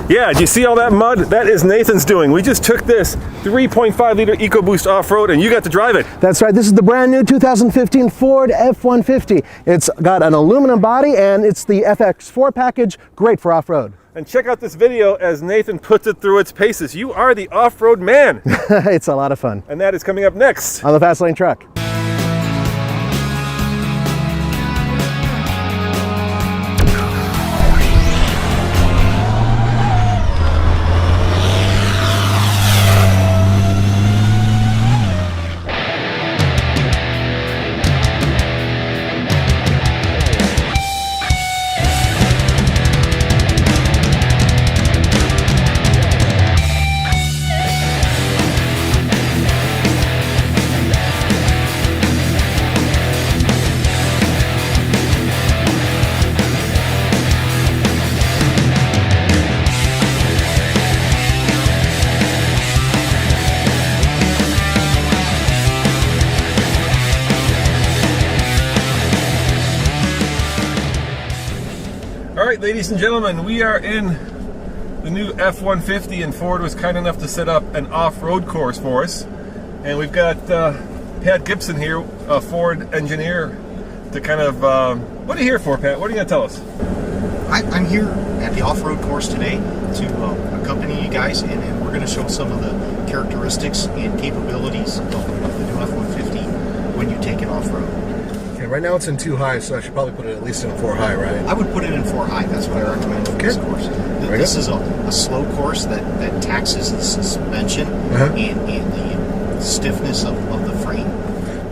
Yeah, do you see all that mud? That is Nathan's doing. We just took this 3.5 liter EcoBoost off-road and you got to drive it. That's right, this is the brand new 2015 Ford F-150. It's got an aluminum body and it's the FX4 package, great for off-road. And check out this video as Nathan puts it through its paces. You are the off-road man. It's a lot of fun. And that is coming up next on the Fast Lane Truck. Alright, ladies and gentlemen, we are in the new F-150 and Ford was kind enough to set up an off-road course for us. And we've got Pat Gibson here, a Ford engineer, to kind of... what are you here for, Pat? What are you going to tell us? I'm here at the off-road course today to accompany you guys, and we're going to show some of the characteristics and capabilities of the new F-150 when you take it off-road. Right now it's in 2 high, so I should probably put it at least in 4 high, right? I would put it in 4 high. That's what I recommend for this course. This is a slow course that taxes the suspension and the stiffness of the frame.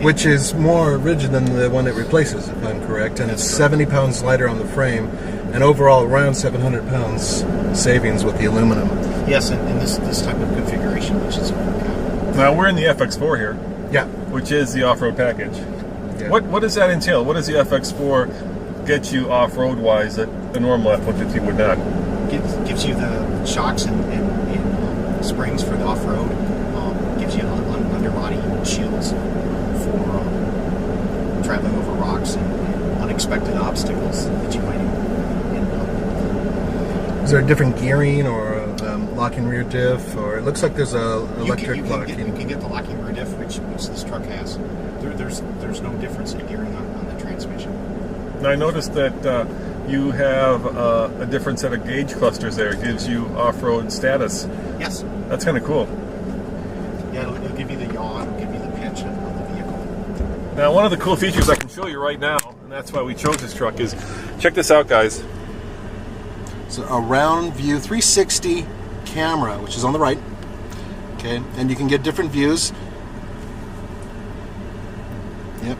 Which is more rigid than the one it replaces, if I'm correct. And it's 70 pounds lighter on the frame, and overall around 700 pounds savings with the aluminum. Yes, and this type of configuration, which is now we're in the FX4 here. Yeah. Which is the off-road package. Yeah. What does that entail? What does the FX4 get you off-road wise that the normal F-150 would not? Gives you the shocks and springs for the off-road. Gives you underbody shields for traveling over rocks and unexpected obstacles that you might encounter. Is there a different gearing or locking rear diff, or it looks like there's a electric locking? You can get the locking rear diff, which this truck has. There's no difference in gearing on the transmission. Now I noticed that you have a different set of gauge clusters there. It gives you off-road status. Yes. That's kind of cool. Yeah, it'll give you the yaw, it'll give you the pitch of the vehicle. Now one of the cool features I can show you right now, and that's why we chose this truck, is check this out, guys. It's a round view 360 camera, which is on the right. Okay, and you can get different views. Yep.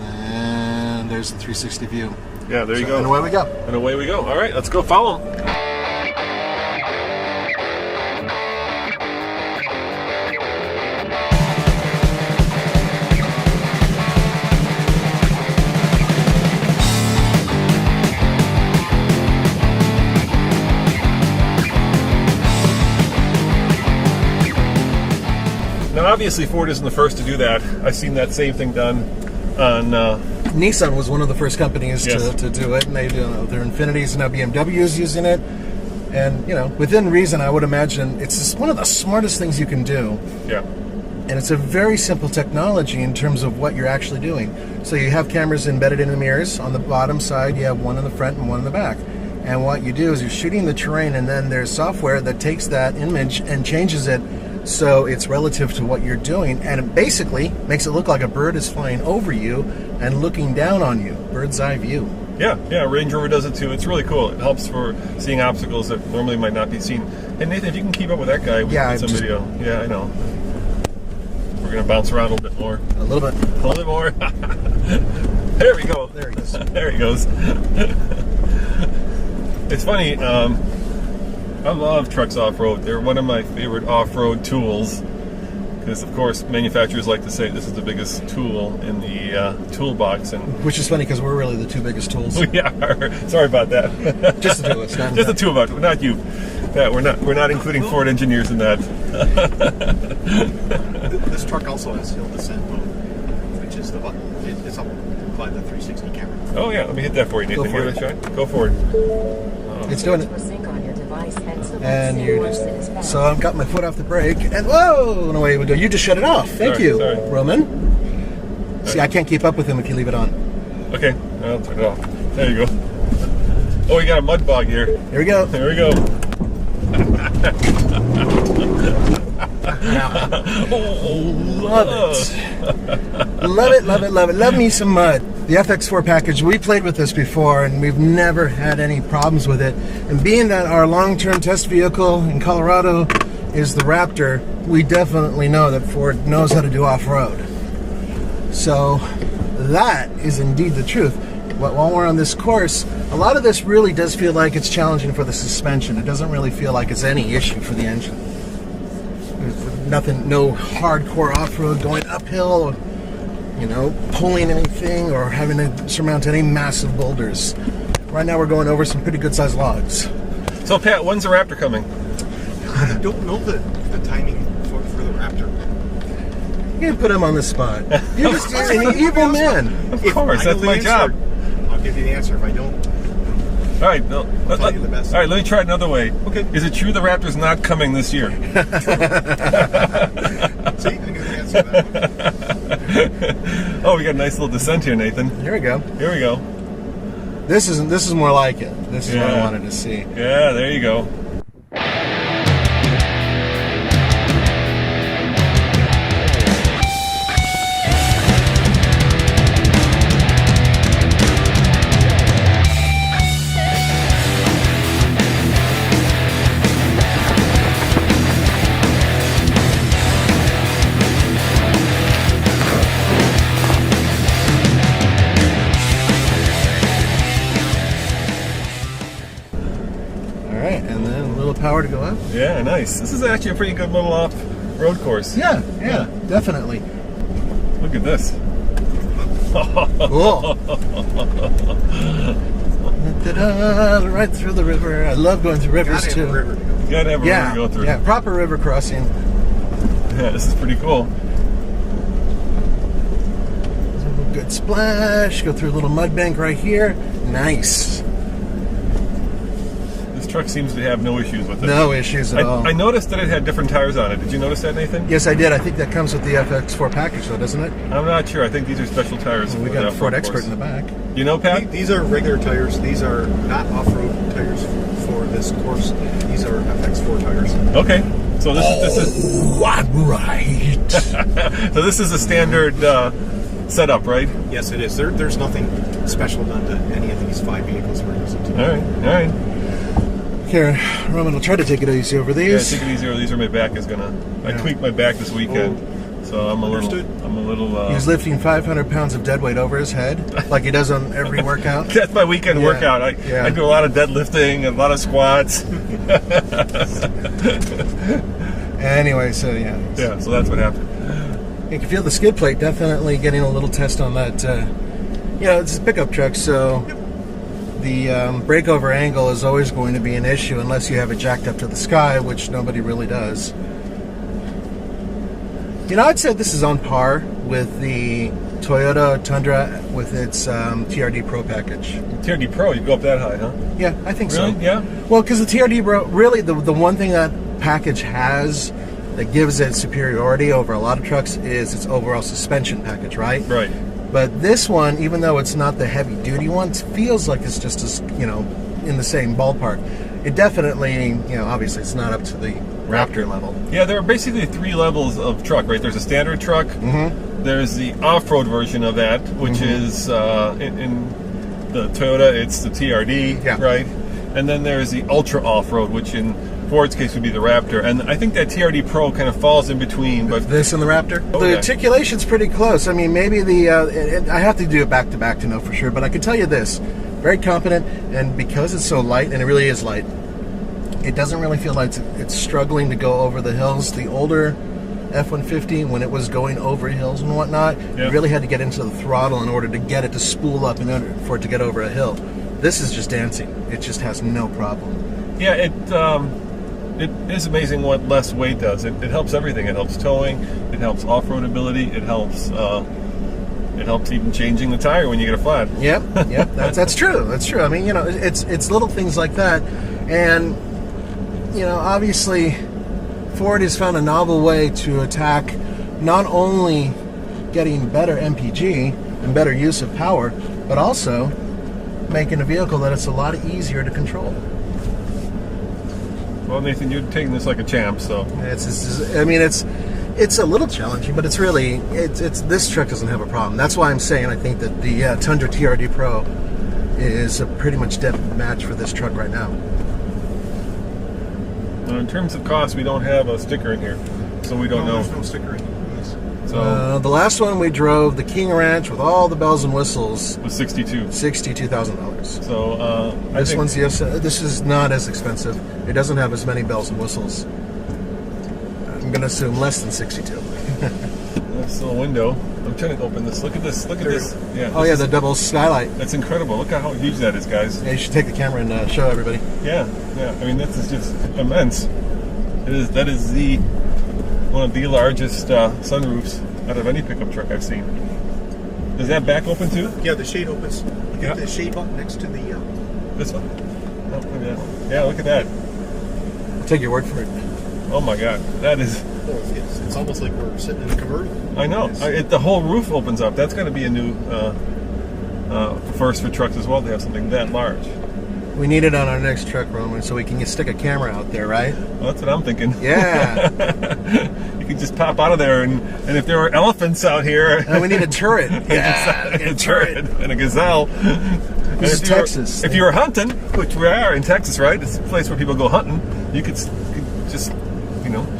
And there's the 360 view. Yeah, there you go. And away we go. And away we go. All right, let's go follow them. Now, obviously, Ford isn't the first to do that. I've seen that same thing done on... Nissan was one of the first companies yes. to do it, and they do their Infinitis, and now BMW is using it. And, you know, within reason, I would imagine it's just one of the smartest things you can do. Yeah. And it's a very simple technology in terms of what you're actually doing. So you have cameras embedded in the mirrors. On the bottom side, you have one in the front and one in the back. And what you do is you're shooting the terrain, and then there's software that takes that image and changes it so it's relative to what you're doing, and it basically makes it look like a bird is flying over you and looking down on you. Bird's eye view. Yeah, Range Rover does it too. It's really cool. It helps for seeing obstacles that normally might not be seen. And Nathan, if you can keep up with that guy, we can get some video. Yeah, I know. We're going to bounce around a little bit more. A little bit. A little bit more. There we go. There he goes. There he goes. It's funny, I love trucks off-road. They're one of my favorite off-road tools because, of course, manufacturers like to say this is the biggest tool in the toolbox. And which is funny because we're really the 2 biggest tools. We are. Sorry about that. Just the 2 of us. Just the 2 of us. Not you. Yeah, we're not including Ford engineers in that. This truck also has hill descent mode, which is it's up by the 360 camera. Oh yeah, let me hit that for you, Nathan. Hear that shine? Go for it. It's doing it. And you just, so I've got my foot off the brake, and whoa, and away we go. You just shut it off. Thank you, sorry. Roman. See, I can't keep up with him if you leave it on. Okay, I'll turn it off. There you go. Oh, we got a mud bog here. Here we go. There we go. Love it. Love it, love it, love it. Love me some mud. The FX4 package, we played with this before and we've never had any problems with it. And being that our long-term test vehicle in Colorado is the Raptor, we definitely know that Ford knows how to do off-road. So that is indeed the truth. While we're on this course, a lot of this really does feel like it's challenging for the suspension. It doesn't really feel like it's any issue for the engine. There's nothing, no hardcore off-road going uphill, or, you know, pulling anything or having to surmount any massive boulders. Right now we're going over some pretty good sized logs. So Pat, when's the Raptor coming? I don't know the timing for the Raptor. You can't put him on the spot. You're just an evil man. Of course, that's my job. I'll give you the answer. If I don't, all right, no, I'll tell you the best. All right, let me try it another way. Okay. Is it true the Raptor's not coming this year? See, I knew the answer to that one. Oh, we got a nice little descent here, Nathan. Here we go. Here we go. This is more like it. This is what I wanted to see. Yeah, there you go. And then a little power to go up. Yeah, nice. This is actually a pretty good little off-road course. Yeah, definitely. Look at this. Cool. Right through the river. I love going through rivers too. You gotta have a river to go through. Yeah, proper river crossing. Yeah, this is pretty cool. Good splash. Go through a little mud bank right here. Nice. This truck seems to have no issues with it. No issues at all. I noticed that it had different tires on it. Did you notice that, Nathan? Yes, I did. I think that comes with the FX4 package, though, doesn't it? I'm not sure. I think these are special tires. We got a Ford expert in the back. You know, Pat? These are regular tires. These are not off-road tires for this course. These are FX4 tires. Okay. So this is I'm right. so this is a standard setup, right? Yes, it is. There's nothing special done to any of these 5 vehicles we're using today. All right. Here, Roman, I'll try to take it easy over these. Yeah, take it easy over these, or my back is gonna. I tweaked my back this weekend, so I'm a little. He's lifting 500 pounds of dead weight over his head, like he does on every workout. That's my weekend workout. I do a lot of deadlifting and a lot of squats. Anyway, so yeah. Yeah, so that's what happened. You can feel the skid plate definitely getting a little test on that. It's a pickup truck, so the breakover angle is always going to be an issue unless you have it jacked up to the sky, which nobody really does. I'd say this is on par with the Toyota Tundra with its TRD Pro package. TRD Pro, you go up that high, huh? Yeah, I think really? so. Yeah? Well, because the TRD Pro, really the one thing that package has that gives it superiority over a lot of trucks is its overall suspension package, right? Right. But this one, even though it's not the heavy duty one, it feels like it's just as, in the same ballpark. It definitely, obviously it's not up to the Raptor level. Yeah, there are basically 3 levels of truck, right? There's a standard truck. Mm-hmm. There's the off-road version of that, which is in the Toyota, it's the TRD, right? And then there's the ultra off-road, which in Ford's case would be the Raptor, and I think that TRD Pro kind of falls in between. But this and the Raptor, the articulation's pretty close. I mean, maybe I have to do it back to back to know for sure, but I can tell you this: very competent, and because it's so light, and it really is light, it doesn't really feel like it's struggling to go over the hills. The older F-150, when it was going over hills and whatnot, you really had to get into the throttle in order to get it to spool up in order for it to get over a hill. This is just dancing. It just has no problem. Yeah, it is amazing what less weight does. It helps everything. It helps towing. It helps off-road ability. It helps even changing the tire when you get a flat. Yep, that's true. That's true. I mean, it's little things like that, and you know, obviously Ford has found a novel way to attack not only getting better MPG and better use of power, but also making a vehicle that it's a lot easier to control. Well, Nathan, you're taking this like a champ, so. I mean, it's a little challenging, but it's really, this truck doesn't have a problem. That's why I'm saying I think that the Tundra TRD Pro is a pretty much dead match for this truck right now. Now, in terms of cost, we don't have a sticker in here, so we don't know. There's no sticker in these. So The last one we drove, the King Ranch with all the bells and whistles, was $62,000. So This one's, yes, this is not as expensive. It doesn't have as many bells and whistles. I'm going to assume less than 62. This little window. I'm trying to open this. Look at this. Look at this. Yeah. Oh yeah, the double skylight. That's incredible. Look at how huge that is, guys. Yeah, you should take the camera and show everybody. Yeah. Yeah. I mean, this is just immense. That is one of the largest sunroofs out of any pickup truck I've seen. Does that back open too? Yeah, the shade opens. You get the shade button next to the. This one? Oh, look at that. Yeah, look at that. I'll take your word for it. Oh my God, that is. It's almost like we're sitting in a convertible. I know. The whole roof opens up. That's going to be a new first for trucks as well to have something that large. We need it on our next truck, Roman, so we can stick a camera out there, right? Well, that's what I'm thinking. Yeah. You can just pop out of there, and if there were elephants out here, And we need a turret. yeah, a turret and a gazelle. This is Texas. If you were hunting, which we are in Texas, right? It's a place where people go hunting. You could just,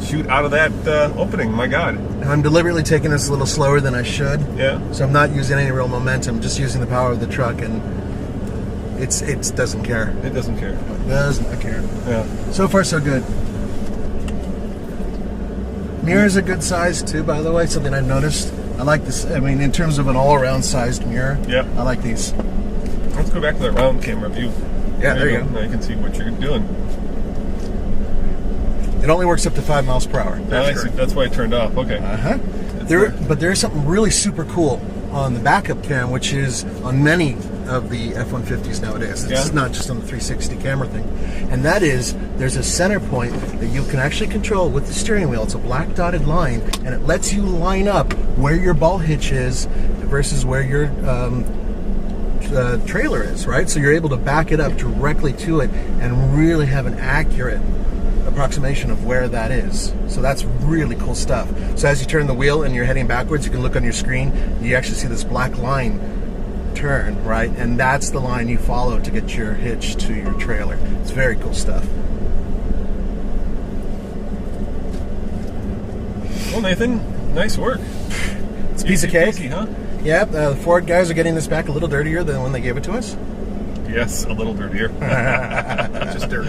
shoot out of that opening. My God. I'm deliberately taking this a little slower than I should. Yeah. So I'm not using any real momentum, just using the power of the truck, and it doesn't care. It doesn't care. It does not care. Yeah. So far, so good. Mirror's a good size too, by the way. Something I've noticed. I like this. I mean, in terms of an all-around sized mirror. Yeah. I like these. Let's go back to that round camera view. Yeah, there you go. Now you can see what you're doing. It only works up to 5 miles per hour. That's why it turned off. Okay. But there is something really super cool on the backup cam, which is on many of the F-150s nowadays. It's not just on the 360 camera thing. And that is, there's a center point that you can actually control with the steering wheel. It's a black dotted line, and it lets you line up where your ball hitch is versus where your trailer is, right? So you're able to back it up directly to it and really have an accurate approximation of where that is. So that's really cool stuff. So as you turn the wheel and you're heading backwards, you can look on your screen, you actually see this black line turn, right? And that's the line you follow to get your hitch to your trailer. It's very cool stuff. Well, Nathan, nice work. It's a piece of cake. Easy, huh? Yeah, the Ford guys are getting this back a little dirtier than when they gave it to us. Yes, a little dirtier. Just dirt.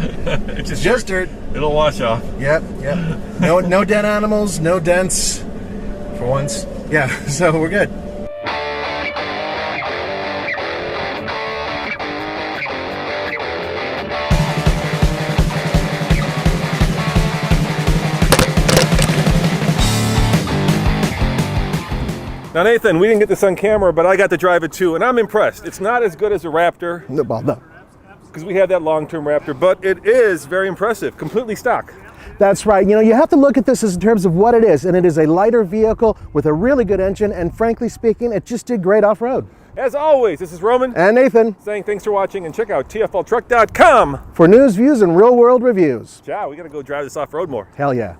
It's just dirt. It'll wash off. Yep. No dead animals, no dents for once. Yeah, so we're good. Now, Nathan, we didn't get this on camera, but I got to drive it too, and I'm impressed. It's not as good as a Raptor, No. because we have that long-term Raptor, but it is very impressive, completely stock. That's right. You have to look at this in terms of what it is, and it is a lighter vehicle with a really good engine, and frankly speaking, it just did great off-road. As always, this is Roman And Nathan, saying thanks for watching, and check out tfltruck.com. for news, views, and real-world reviews. Ciao, we gotta go drive this off-road more. Hell yeah.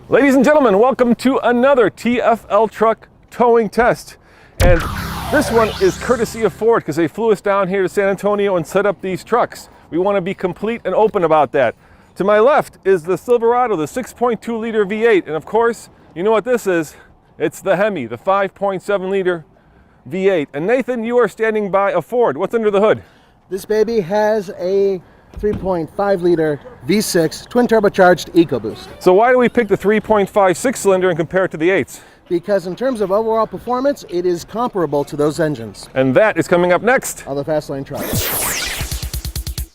Ladies and gentlemen, welcome to another TFL truck towing test. And this one is courtesy of Ford because they flew us down here to San Antonio and set up these trucks. We want to be complete and open about that. To my left is the Silverado, the 6.2 liter V8. And of course, you know what this is. It's the Hemi, the 5.7 liter V8. And Nathan, you are standing by a Ford. What's under the hood? This baby has a 3.5 liter V6 twin turbocharged EcoBoost. So why do we pick the 3.5 six-cylinder and compare it to the 8s? Because in terms of overall performance, it is comparable to those engines And that is coming up next. on the Fastlane truck.